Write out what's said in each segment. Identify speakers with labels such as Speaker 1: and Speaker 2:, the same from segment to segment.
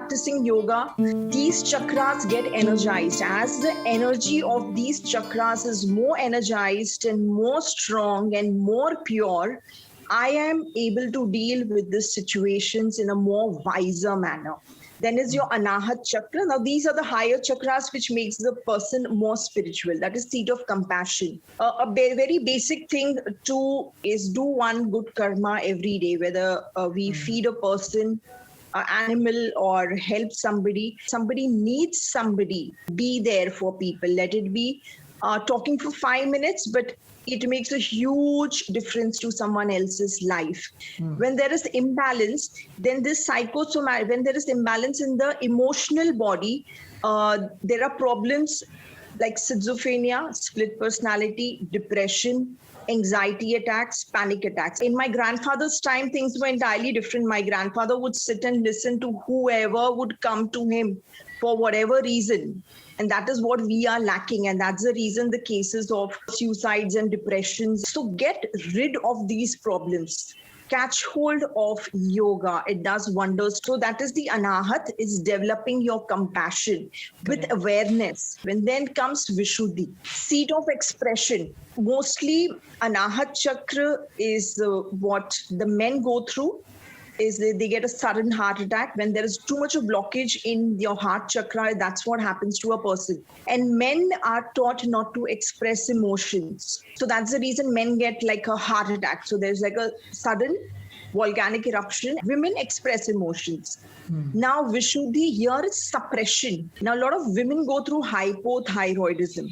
Speaker 1: practicing yoga, these chakras get energized. As the energy of these chakras is more energized and more strong and more pure, I am able to deal with these situations in a more wiser manner. Then is your Anahat chakra. Now, these are the higher chakras which makes the person more spiritual. That is seat of compassion. Very basic thing to is do one good karma every day, whether we feed a person, animal, or help somebody. Somebody needs somebody. Be there for people. Let it be talking for 5 minutes, but it makes a huge difference to someone else's life. When there is imbalance, then this psychosomatic, when there is imbalance in the emotional body, there are problems like schizophrenia, split personality, depression, anxiety attacks, panic attacks. In my grandfather's time, things were entirely different. My grandfather would sit and listen to whoever would come to him for whatever reason. And that is what we are lacking. And that's the reason the cases of suicides and depressions. So get rid of these problems. Catch hold of yoga. It does wonders. So that is the Anahat, is developing your compassion with awareness. When then comes Vishuddhi, seat of expression. Mostly Anahat chakra is what the men go through. Is they get a sudden heart attack when there is too much of blockage in your heart chakra. That's what happens to a person. And men are taught not to express emotions. So that's the reason men get like a heart attack. So there's like a sudden volcanic eruption. Women express emotions. Now, Vishuddhi here is suppression. Now, a lot of women go through hypothyroidism.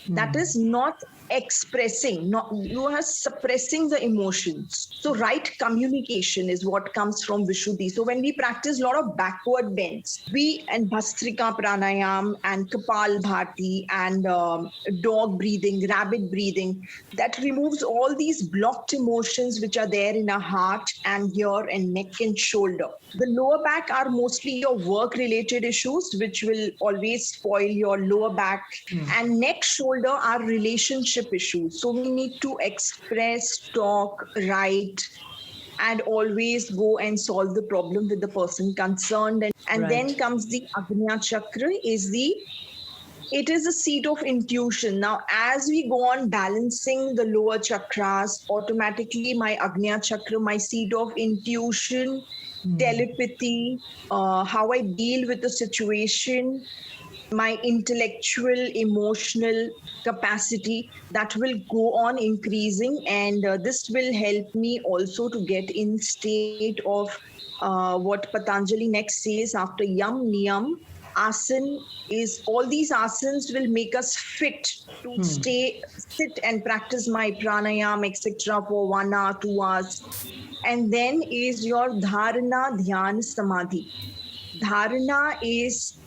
Speaker 1: That is not expressing, you are suppressing the emotions. So right communication is what comes from Vishuddhi. So when we practice a lot of backward bends, and Bhastrika Pranayam and Kapal Bhati and dog breathing, rabbit breathing, that removes all these blocked emotions which are there in our heart and ear and neck and shoulder. The lower back are mostly your work-related issues, which will always spoil your lower back. And neck, shoulder are relationship issues. So we need to express, talk, write, and always go and solve the problem with the person concerned. And then comes the Agnya Chakra, it is a seat of intuition. Now, as we go on balancing the lower chakras, automatically my Agnya Chakra, my seat of intuition, telepathy, how I deal with the situation, my intellectual, emotional capacity, that will go on increasing. And this will help me also to get in state of what Patanjali next says after Yam, Niyam, Asan is all these asanas will make us fit to sit and practice my pranayam, etc. for 1 hour, 2 hours. And then is your dharana, dhyan, samadhi. Dharana is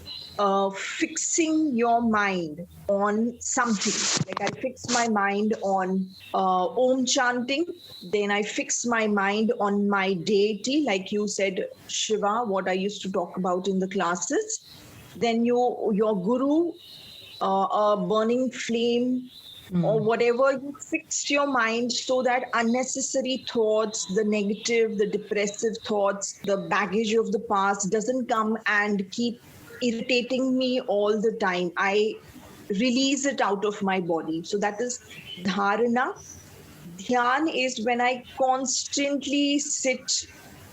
Speaker 1: fixing your mind on something. Like I fix my mind on Om chanting, then I fix my mind on my deity, like you said, Shiva, what I used to talk about in the classes. Then your guru, a burning flame, or whatever, you fixed your mind so that unnecessary thoughts, the negative, the depressive thoughts, the baggage of the past doesn't come and keep irritating me all the time. I release it out of my body. So that is dharana. Dhyan is when I constantly sit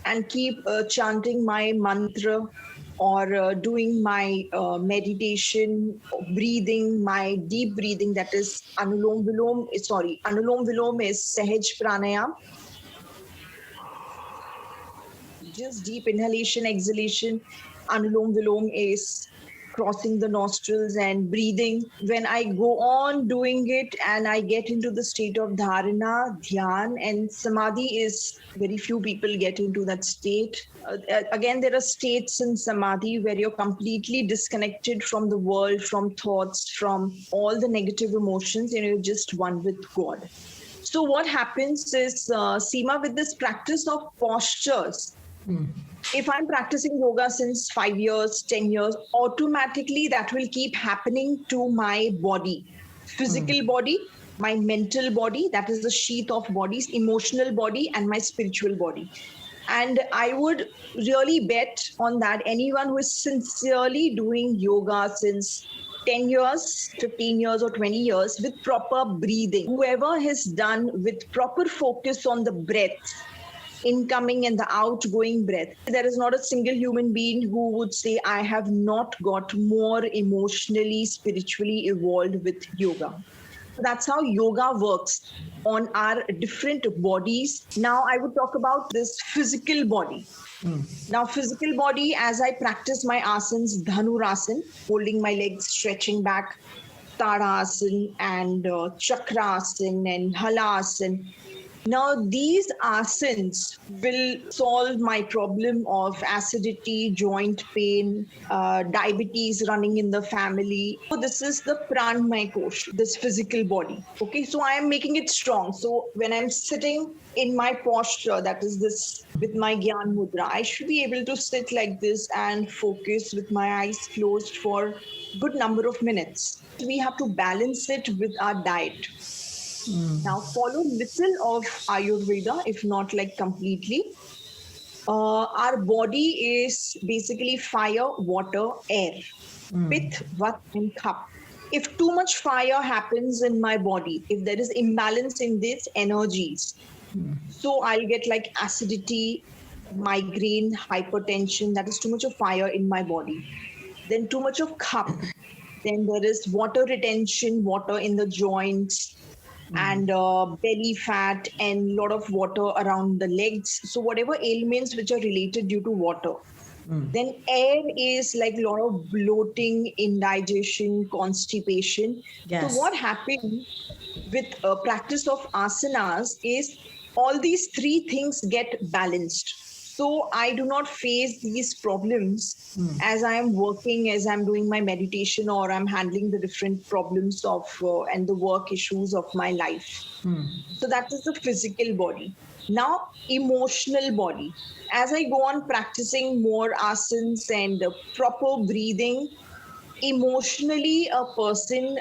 Speaker 1: and keep chanting my mantra or doing my meditation, breathing, my deep breathing, that is Anulom Vilom. Anulom Vilom is Sahaj Pranayam. Just deep inhalation, exhalation. Anulom Vilom is crossing the nostrils and breathing. When I go on doing it and I get into the state of dharana, dhyan, and samadhi is very few people get into that state. Again, there are states in samadhi where you're completely disconnected from the world, from thoughts, from all the negative emotions, and you're just one with God. So what happens is, Seema, with this practice of postures, if I'm practicing yoga since 5 years, 10 years, automatically that will keep happening to my body, physical body, my mental body, that is the sheath of bodies, emotional body, and my spiritual body. And I would really bet on that. Anyone who is sincerely doing yoga since 10 years, 15 years, or 20 years with proper breathing, whoever has done with proper focus on the breath, incoming and the outgoing breath. There is not a single human being who would say, I have not got more emotionally, spiritually evolved with yoga. That's how yoga works on our different bodies. Now, I would talk about this physical body. Now, physical body, as I practice my asanas, Dhanurasana, holding my legs, stretching back, Tadasana and Chakrasana and Halasana. Now, these asanas will solve my problem of acidity, joint pain, diabetes running in the family. So this is the pranmaya kosha, this physical body. Okay, so I am making it strong. So when I'm sitting in my posture, that is this with my Gyan Mudra, I should be able to sit like this and focus with my eyes closed for a good number of minutes. We have to balance it with our diet. Now, follow little of Ayurveda, if not like completely. Our body is basically fire, water, air, pith, vat, and kapha. If too much fire happens in my body, if there is imbalance in these energies, so I'll get like acidity, migraine, hypertension. That is too much of fire in my body. Then too much of kapha. Then there is water retention, water in the joints, and belly fat and a lot of water around the legs. So whatever ailments which are related due to water. Then air is like a lot of bloating, indigestion, constipation.
Speaker 2: Yes.
Speaker 1: So what happens with practice of asanas is all these three things get balanced. So I do not face these problems as I am working, as I'm doing my meditation, or I'm handling the different problems of and the work issues of my life. So that is the physical body. Now, emotional body. As I go on practicing more asanas and proper breathing, emotionally a person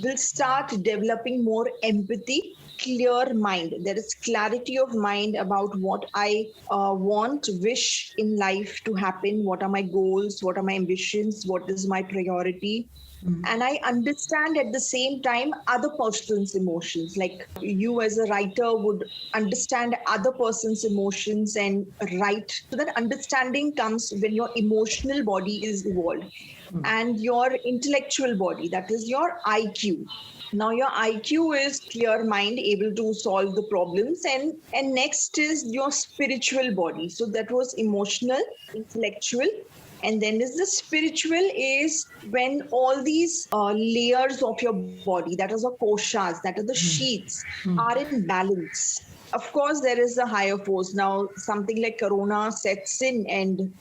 Speaker 1: will start developing more empathy, clear mind. There is clarity of mind about what I want, wish in life to happen, what are my goals, what are my ambitions, what is my priority. And I understand at the same time other person's emotions. Like you as a writer would understand other person's emotions and write. So that understanding comes when your emotional body is evolved and your intellectual body, that is your IQ. Now your IQ is clear mind, able to solve the problems, and next is your spiritual body. So that was emotional, intellectual, and then is the spiritual is when all these layers of your body, that is the koshas, that are the sheaths, are in balance. Of course, there is a higher force. Now, something like Corona sets in and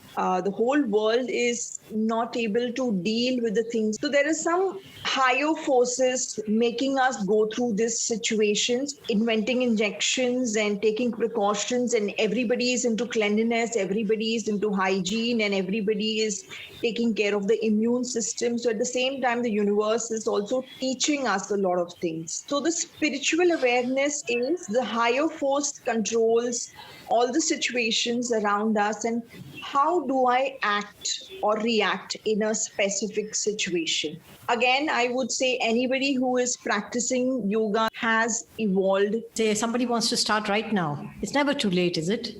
Speaker 1: the whole world is not able to deal with the things. So there is some higher forces making us go through these situations, inventing injections and taking precautions, and everybody is into cleanliness, everybody is into hygiene, and everybody is taking care of the immune system. So at the same time, the universe is also teaching us a lot of things. So the spiritual awareness is the higher force controls all the situations around us, and how do I act or react in a specific situation. Again, I would say anybody who is practicing yoga has evolved.
Speaker 2: Say somebody wants to start right now. It's never too late, is it?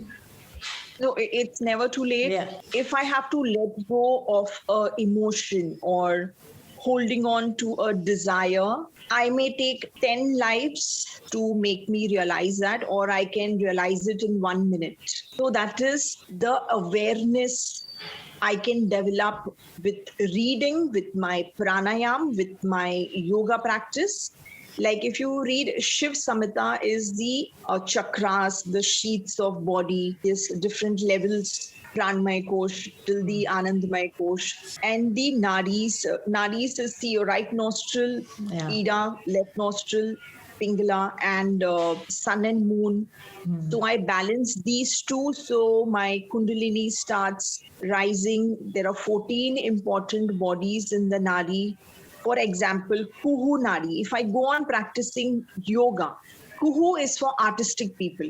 Speaker 1: No, it's never too late.
Speaker 2: Yeah.
Speaker 1: If I have to let go of a emotion or holding on to a desire, I may take 10 lives to make me realize that, or I can realize it in 1 minute. So that is the awareness I can develop with reading, with my pranayam, with my yoga practice. Like if you read Shiv Samhita is the chakras, the sheaths of body, there's different levels, Pranmaya Kosh till the Anandamaya Kosh. And the nadis, nadis is the right nostril, Ida, left nostril, Pingala, and sun and moon. So I balance these two. So my Kundalini starts rising. There are 14 important bodies in the Nadi. For example, Kuhu Nadi. If I go on practicing yoga, Kuhu is for artistic people.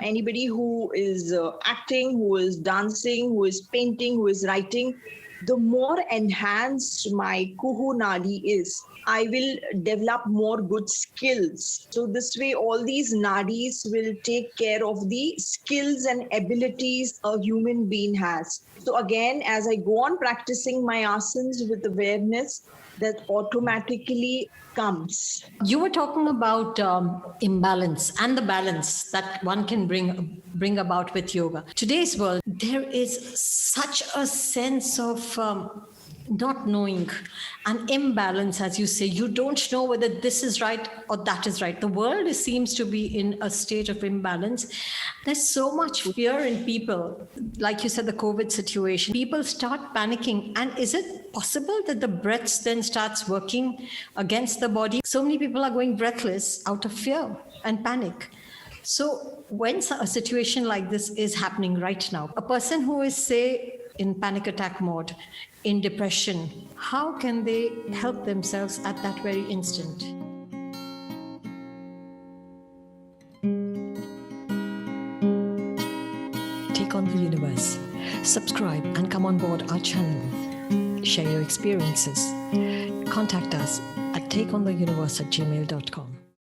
Speaker 1: Anybody who is acting, who is dancing, who is painting, who is writing, the more enhanced my Kuhu Nadi is, I will develop more good skills. So this way, all these nadis will take care of the skills and abilities a human being has. So again, as I go on practicing my asanas with awareness, that automatically comes.
Speaker 2: You were talking about imbalance and the balance that one can bring about with yoga. Today's world, there is such a sense of not knowing, an imbalance, as you say. You don't know whether this is right or that is right. The world seems to be in a state of imbalance. There's so much fear in people. Like you said, the COVID situation, people start panicking. And is it possible that the breaths then starts working against the body? So many people are going breathless out of fear and panic. So when a situation like this is happening right now, a person who is, say, in panic attack mode, in depression, how can they help themselves at that very instant? Take on the universe. Subscribe and come on board our channel. Share your experiences. Contact us at takeontheuniverse@gmail.com.